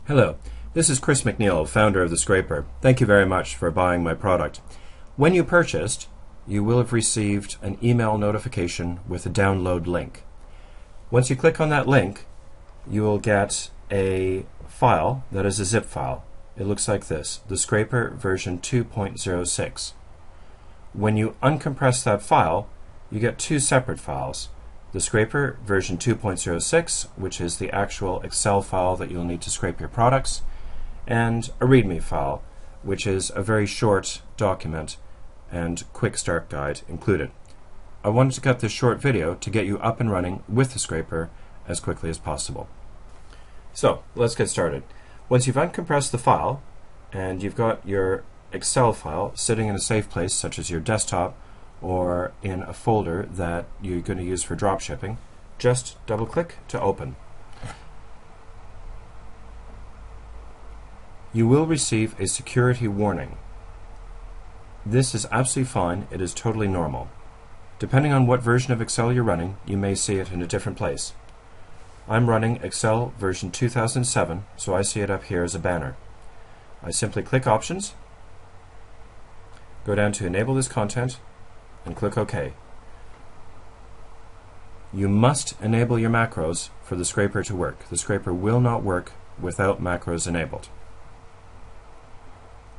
Hello, this is Chris McNeil, founder of The Scraper. Thank you very much for buying my product. When you purchased, you will have received an email notification with a download link. Once you click on that link, you will get a file that is a zip file. It looks like this, The Scraper version 2.06. When you uncompress that file, you get two separate files. The Scraper version 2.06, which is the actual Excel file that you'll need to scrape your products, and a README file, which is a very short document and quick start guide included. I wanted to cut this short video to get you up and running with the Scraper as quickly as possible. So let's get started. Once you've uncompressed the file and you've got your Excel file sitting in a safe place such as your desktop or in a folder that you're going to use for drop shipping, just double click to open. You will receive a security warning. This is absolutely fine. It is totally normal. Depending on what version of Excel you're running, you may see it in a different place. I'm running Excel version 2007, so I see it up here as a banner. I simply click Options, go down to Enable this content, and click OK. You must enable your macros for the Scraper to work. The Scraper will not work without macros enabled.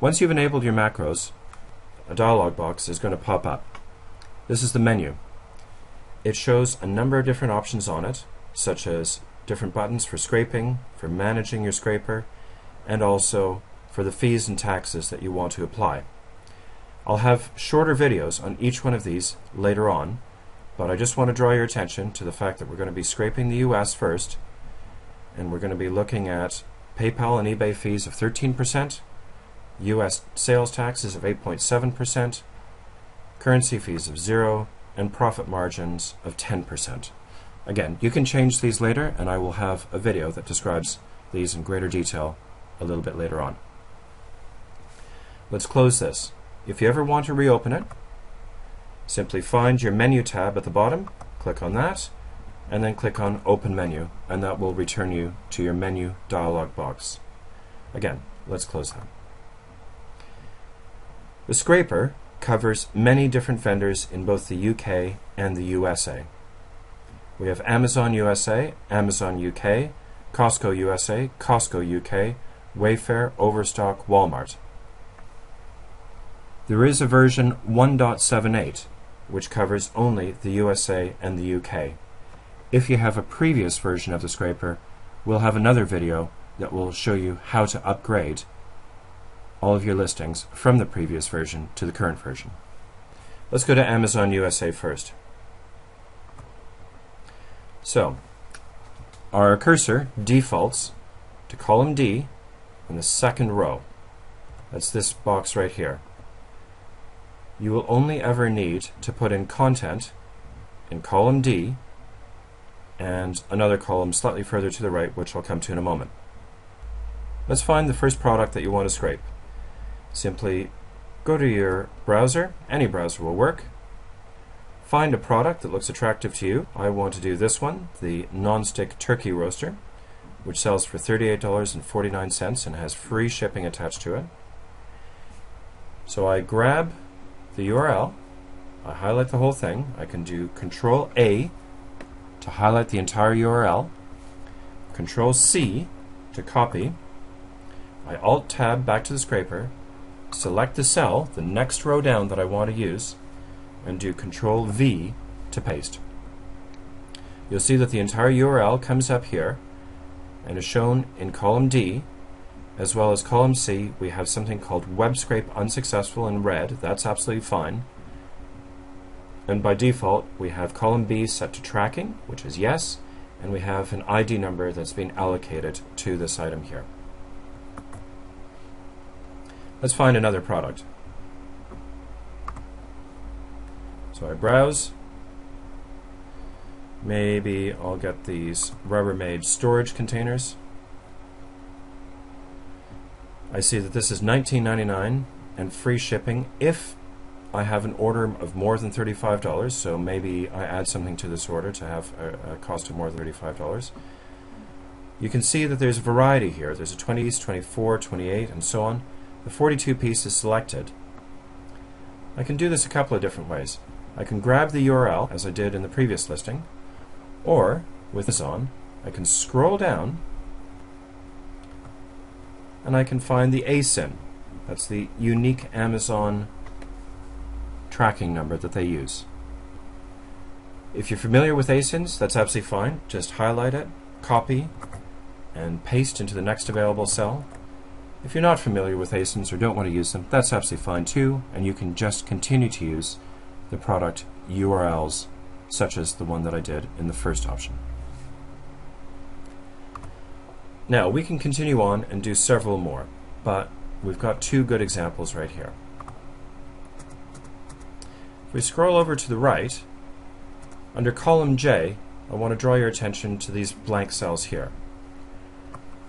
Once you've enabled your macros, a dialog box is going to pop up. This is the menu. It shows a number of different options on it, such as different buttons for scraping, for managing your Scraper, and also for the fees and taxes that you want to apply. I'll have shorter videos on each one of these later on, but I just want to draw your attention to the fact that we're going to be scraping the US first, and we're going to be looking at PayPal and eBay fees of 13%, US sales taxes of 8.7%, currency fees of 0, and profit margins of 10%. Again, you can change these later, and I will have a video that describes these in greater detail a little bit later on. Let's close this. If you ever want to reopen it, simply find your menu tab at the bottom, click on that, and then click on Open Menu, and that will return you to your menu dialog box. Again, let's close that. The Scraper covers many different vendors in both the UK and the USA. We have Amazon USA, Amazon UK, Costco USA, Costco UK, Wayfair, Overstock, Walmart. There is a version 1.78 which covers only the USA and the UK. If you have a previous version of the Scraper, we'll have another video that will show you how to upgrade all of your listings from the previous version to the current version. Let's go to Amazon USA first. So, our cursor defaults to column D in the second row. That's this box right here. You will only ever need to put in content in column D and another column slightly further to the right, which I'll come to in a moment. Let's find the first product that you want to scrape. Simply go to your browser, any browser will work. Find a product that looks attractive to you. I want to do this one, the non-stick turkey roaster, which sells for $38.49 and has free shipping attached to it. So I grab the URL, I highlight the whole thing. I can do Control A to highlight the entire URL, Control C to copy. I Alt Tab back to the Scraper, select the cell, the next row down that I want to use, and do Control V to paste. You'll see that the entire URL comes up here and is shown in column D. As well as column C, we have something called Web Scrape Unsuccessful in red. That's absolutely fine. And by default, we have column B set to tracking, which is yes, and we have an ID number that's been allocated to this item here. Let's find another product. So I browse. Maybe I'll get these Rubbermaid storage containers. I see that this is $19.99 and free shipping if I have an order of more than $35, so maybe I add something to this order to have a cost of more than $35. You can see that there's a variety here. There's a 20 piece, 24, 28, and so on. The 42 piece is selected. I can do this a couple of different ways. I can grab the URL, as I did in the previous listing, or, with this on, I can scroll down and I can find the ASIN. That's the unique Amazon tracking number that they use. If you're familiar with ASINs, that's absolutely fine. Just highlight it, copy, and paste into the next available cell. If you're not familiar with ASINs or don't want to use them, that's absolutely fine too, and you can just continue to use the product URLs, such as the one that I did in the first option. Now, we can continue on and do several more, but we've got two good examples right here. If we scroll over to the right, under column J, I want to draw your attention to these blank cells here.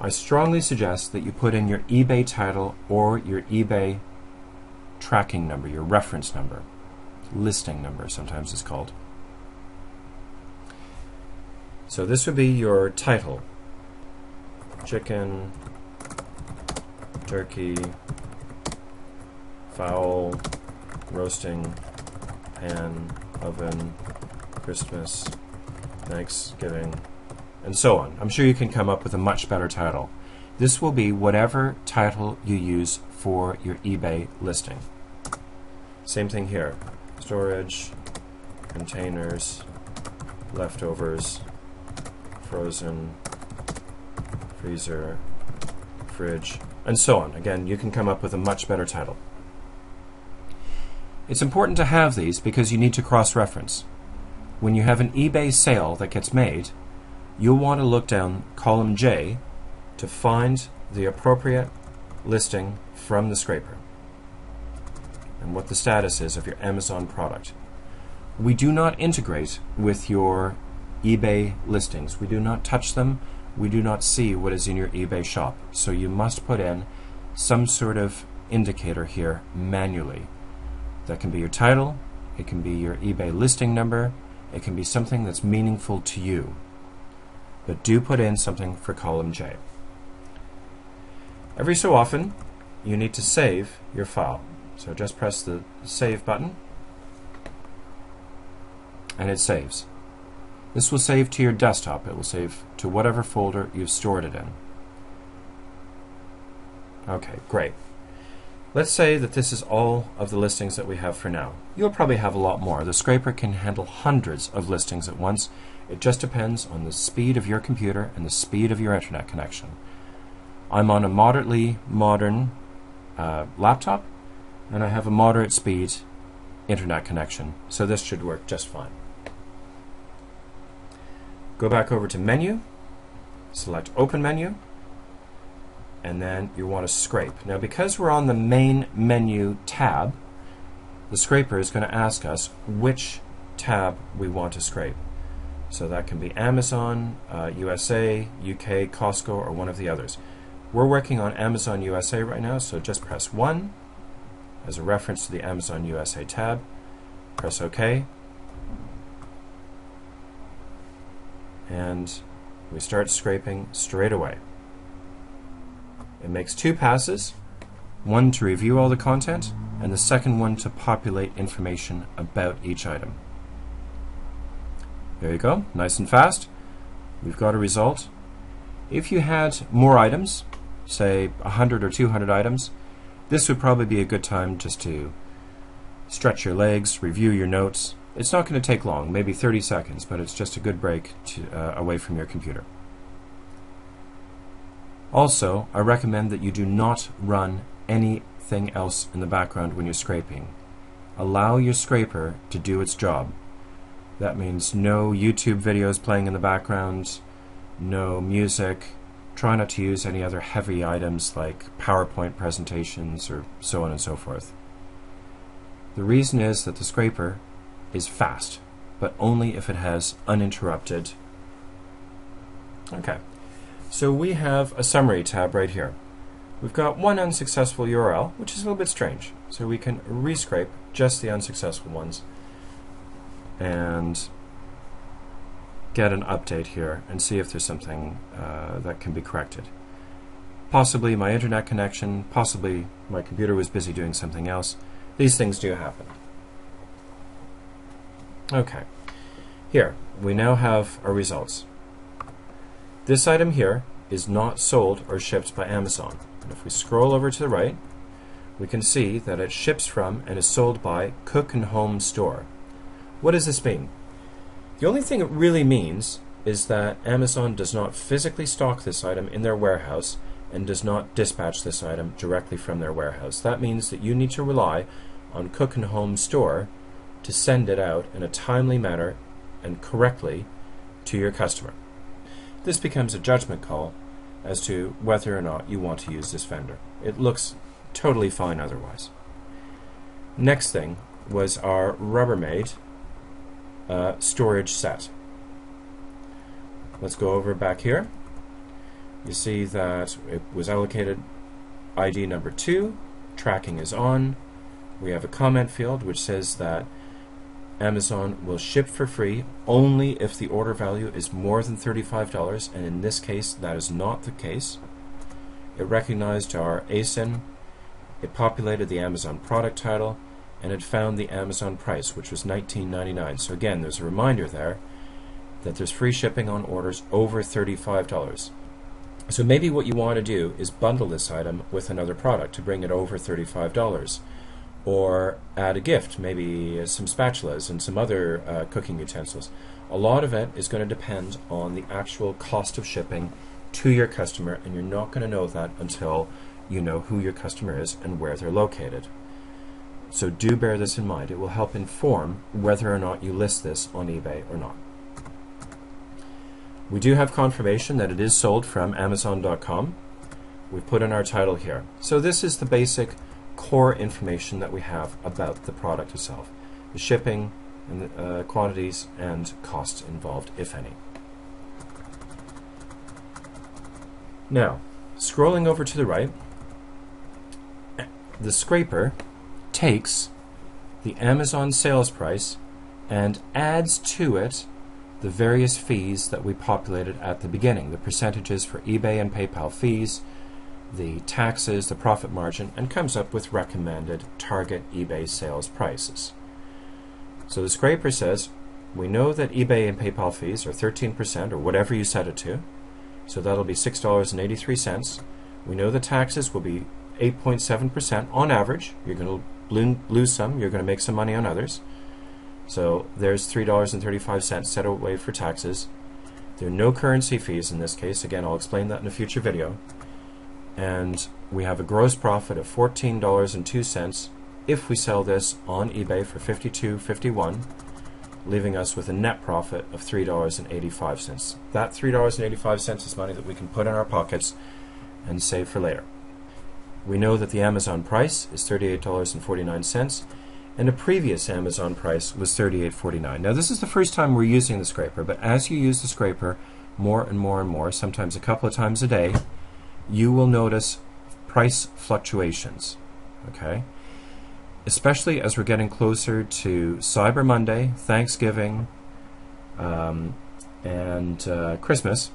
I strongly suggest that you put in your eBay title or your eBay tracking number, your reference number, listing number sometimes it's called. So this would be your title: chicken, turkey, fowl, roasting, pan, oven, Christmas, Thanksgiving, and so on. I'm sure you can come up with a much better title. This will be whatever title you use for your eBay listing. Same thing here. Storage, containers, leftovers, frozen, freezer, fridge, and so on. Again, you can come up with a much better title. It's important to have these because you need to cross-reference. When you have an eBay sale that gets made, you'll want to look down column J to find the appropriate listing from the scraper and what the status is of your Amazon product. We do not integrate with your eBay listings. We do not touch them. We do not see what is in your eBay shop. So you must put in some sort of indicator here manually. That can be your title, it can be your eBay listing number, it can be something that's meaningful to you. But do put in something for column J. Every so often, you need to save your file. So just press the Save button, and it saves. This will save to your desktop. It will save to whatever folder you've stored it in. Okay, great. Let's say that this is all of the listings that we have for now. You'll probably have a lot more. The scraper can handle hundreds of listings at once. It just depends on the speed of your computer and the speed of your internet connection. I'm on a moderately modern laptop, and I have a moderate speed internet connection, so this should work just fine. Go back over to Menu, select Open Menu, and then you want to scrape. Now, because we're on the Main Menu tab, the scraper is going to ask us which tab we want to scrape. So that can be Amazon, USA, UK, Costco, or one of the others. We're working on Amazon USA right now, so just press 1 as a reference to the Amazon USA tab. Press OK. And we start scraping straight away. It makes 2 passes, one to review all the content, and the second one to populate information about each item. There you go, nice and fast. We've got a result. If you had more items, say 100 or 200 items, this would probably be a good time just to stretch your legs, review your notes. It's not going to take long, maybe 30 seconds, but it's just a good break away from your computer. Also, I recommend that you do not run anything else in the background when you're scraping. Allow your scraper to do its job. That means no YouTube videos playing in the background, no music. Try not to use any other heavy items like PowerPoint presentations or so on and so forth. The reason is that the scraper is fast, but only if it has uninterrupted. Okay, so we have a summary tab right here. We've got one unsuccessful URL, which is a little bit strange. So we can rescrape just the unsuccessful ones. And get an update here and see if there's something that can be corrected. Possibly my internet connection, possibly my computer was busy doing something else. These things do happen. Okay, here we now have our results. This item here is not sold or shipped by Amazon. And if we scroll over to the right, we can see that it ships from and is sold by Cook and Home Store. What does this mean? The only thing it really means is that Amazon does not physically stock this item in their warehouse and does not dispatch this item directly from their warehouse. That means that you need to rely on Cook and Home Store to send it out in a timely manner and correctly to your customer. This becomes a judgment call as to whether or not you want to use this vendor. It looks totally fine otherwise. Next thing was our Rubbermaid storage set. Let's go over back here. You see that it was allocated ID number 2, tracking is on. We have a comment field which says that Amazon will ship for free only if the order value is more than $35, and in this case that is not the case. It recognized our ASIN, it populated the Amazon product title, and it found the Amazon price, which was $19.99. So again, there's a reminder there that there's free shipping on orders over $35. So maybe what you want to do is bundle this item with another product to bring it over $35, or add a gift, maybe some spatulas and some other cooking utensils. A lot of it is going to depend on the actual cost of shipping to your customer, and you're not going to know that until you know who your customer is and where they're located. So do bear this in mind. It will help inform whether or not you list this on eBay or not. We do have confirmation that it is sold from Amazon.com. We've put in our title here. So this is the basic core information that we have about the product itself. The shipping, and the quantities, and costs involved, if any. Now, scrolling over to the right, the scraper takes the Amazon sales price and adds to it the various fees that we populated at the beginning, the percentages for eBay and PayPal fees, the taxes, the profit margin, and comes up with recommended target eBay sales prices. So the scraper says, we know that eBay and PayPal fees are 13% or whatever you set it to, so that'll be $6.83. We know the taxes will be 8.7% on average. You're going to lose some, you're going to make some money on others. So there's $3.35 set away for taxes. There are no currency fees in this case. Again, I'll explain that in a future video. And we have a gross profit of $14.02 if we sell this on eBay for $52.51, leaving us with a net profit of $3.85. That $3.85 is money that we can put in our pockets and save for later. We know that the Amazon price is $38.49, and the previous Amazon price was $38.49. Now this is the first time we're using the scraper, but as you use the scraper more and more and more, sometimes a couple of times a day, you will notice price fluctuations, okay? Especially as we're getting closer to Cyber Monday, Thanksgiving, and Christmas,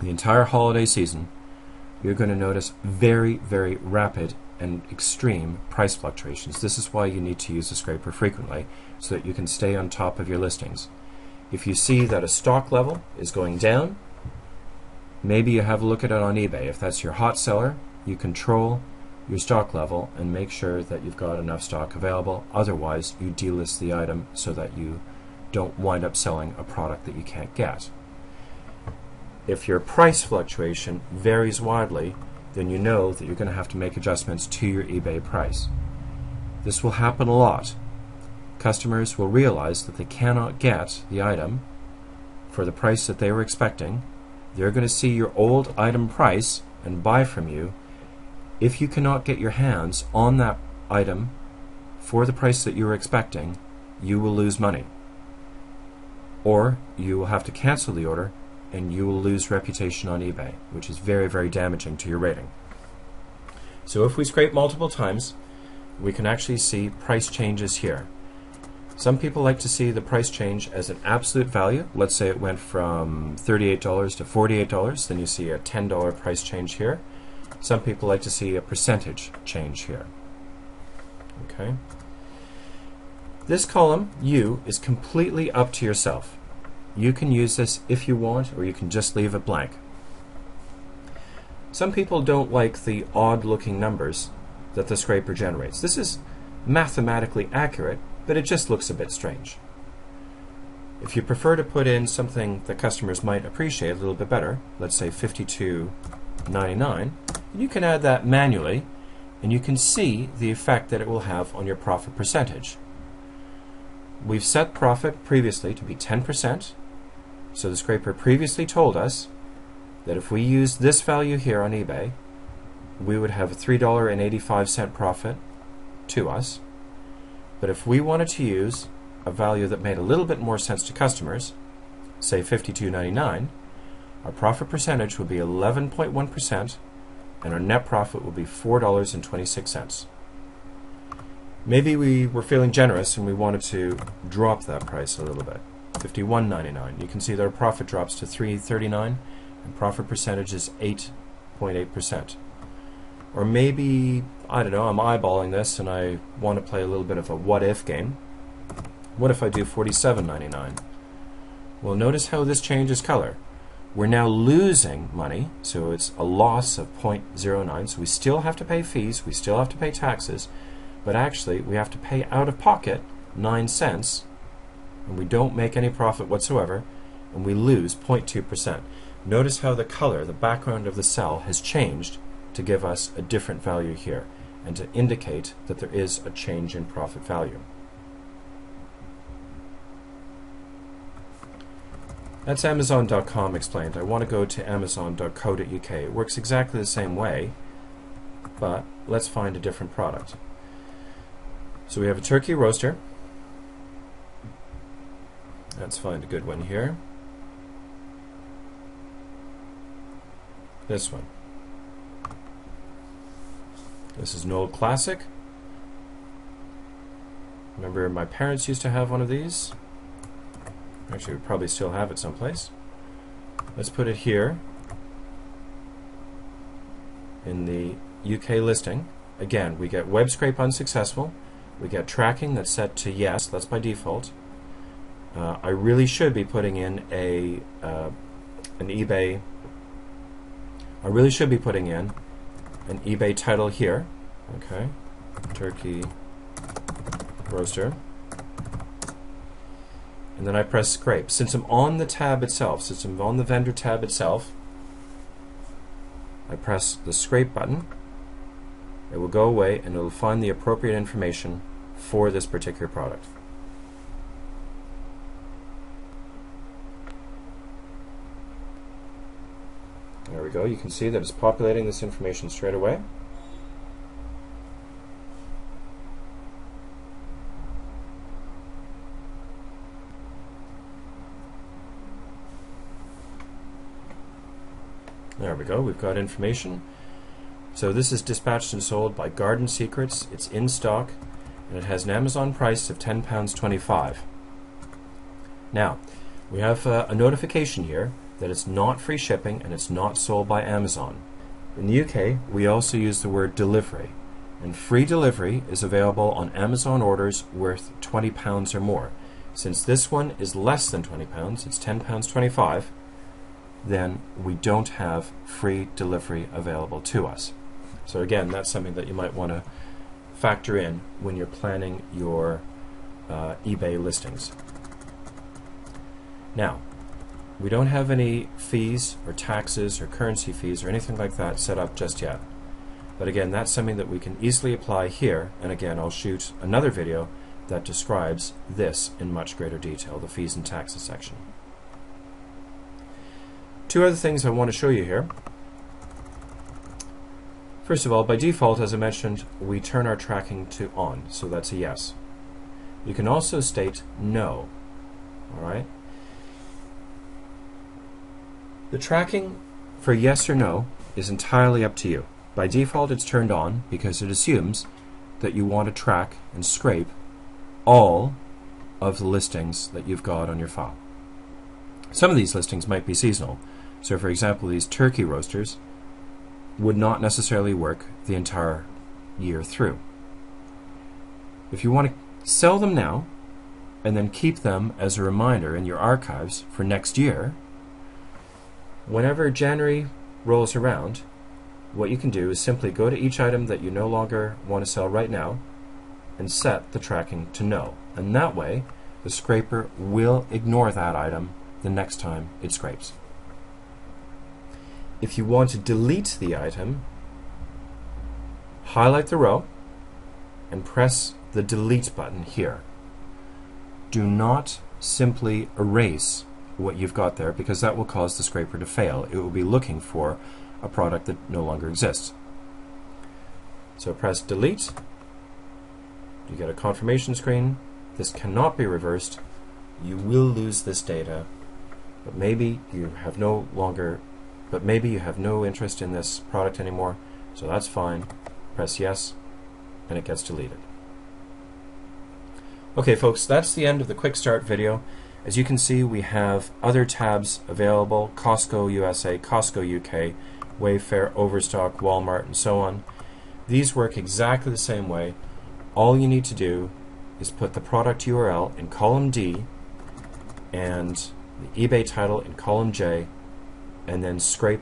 the entire holiday season, you're going to notice very, very rapid and extreme price fluctuations. This is why you need to use the scraper frequently, so that you can stay on top of your listings. If you see that a stock level is going down, maybe you have a look at it on eBay. If that's your hot seller, you control your stock level and make sure that you've got enough stock available. Otherwise, you delist the item so that you don't wind up selling a product that you can't get. If your price fluctuation varies widely, then you know that you're going to have to make adjustments to your eBay price. This will happen a lot. Customers will realize that they cannot get the item for the price that they were expecting. They're going to see your old item price and buy from you. If you cannot get your hands on that item for the price that you were expecting, you will lose money. Or you will have to cancel the order and you will lose reputation on eBay, which is very, very damaging to your rating. So if we scrape multiple times, we can actually see price changes here. Some people like to see the price change as an absolute value. Let's say it went from $38 to $48, then you see a $10 price change here. Some people like to see a percentage change here. Okay. This column, U, is completely up to yourself. You can use this if you want, or you can just leave it blank. Some people don't like the odd-looking numbers that the scraper generates. This is mathematically accurate, but it just looks a bit strange. If you prefer to put in something that customers might appreciate a little bit better, let's say $52.99, you can add that manually, and you can see the effect that it will have on your profit percentage. We've set profit previously to be 10%, so the scraper previously told us that if we use this value here on eBay, we would have a $3.85 profit to us. But if we wanted to use a value that made a little bit more sense to customers, say $52.99, our profit percentage would be 11.1%, and our net profit would be $4.26. Maybe we were feeling generous and we wanted to drop that price a little bit. $51.99. You can see that our profit drops to $3.39 and profit percentage is 8.8%. Or maybe, I don't know, I'm eyeballing this and I want to play a little bit of a what-if game. What if I do $47.99? Well, notice how this changes color. We're now losing money, so it's a loss of 0.09, so we still have to pay fees, we still have to pay taxes, but actually we have to pay out of pocket 9 cents, and we don't make any profit whatsoever, and we lose 0.2%. Notice how the color, the background of the cell, has changed to give us a different value here, and to indicate that there is a change in profit value. That's Amazon.com explained. I want to go to Amazon.co.uk. It works exactly the same way, but let's find a different product. So we have a turkey roaster. Let's find a good one here. This one. This is an old classic. Remember my parents used to have one of these. Actually, we probably still have it someplace. Let's put it here in the UK listing. Again, we get web scrape unsuccessful. We get tracking that's set to yes. That's by default. I really should be putting in an eBay. I really should be putting in an eBay title here. Okay, turkey roaster. And then I press scrape. Since I'm on the tab itself, since I'm on the vendor tab itself, I press the scrape button. It will go away and it will find the appropriate information for this particular product. There we go. You can see that it's populating this information straight away. There we go, we've got information. So this is dispatched and sold by Garden Secrets. It's in stock and it has an Amazon price of £10.25. Now, we have a notification here that it's not free shipping and it's not sold by Amazon. In the UK, we also use the word delivery, and free delivery is available on Amazon orders worth £20 or more. Since this one is less than £20, it's £10.25, then we don't have free delivery available to us. So again, that's something that you might want to factor in when you're planning your eBay listings. Now, we don't have any fees or taxes or currency fees or anything like that set up just yet. But again, that's something that we can easily apply here, and again, I'll shoot another video that describes this in much greater detail, the fees and taxes section. Two other things I want to show you here. First of all, by default, as I mentioned, we turn our tracking to on, so that's a yes. You can also state no. Alright? The tracking for yes or no is entirely up to you. By default, it's turned on because it assumes that you want to track and scrape all of the listings that you've got on your file. Some of these listings might be seasonal. So for example, these turkey roasters would not necessarily work the entire year through. If you want to sell them now and then keep them as a reminder in your archives for next year, whenever January rolls around, what you can do is simply go to each item that you no longer want to sell right now and set the tracking to no. And that way, the scraper will ignore that item the next time it scrapes. If you want to delete the item, highlight the row and press the delete button here. Do not simply erase what you've got there, because that will cause the scraper to fail. It will be looking for a product that no longer exists. So press delete. You get a confirmation screen. This cannot be reversed. You will lose this data, but maybe you have no interest in this product anymore, so that's fine. Press yes, and it gets deleted. Okay folks, that's the end of the quick start video. As you can see, we have other tabs available: Costco USA, Costco UK, Wayfair, Overstock, Walmart, and so on. These work exactly the same way. All you need to do is put the product URL in column D and the eBay title in column J, and then scrape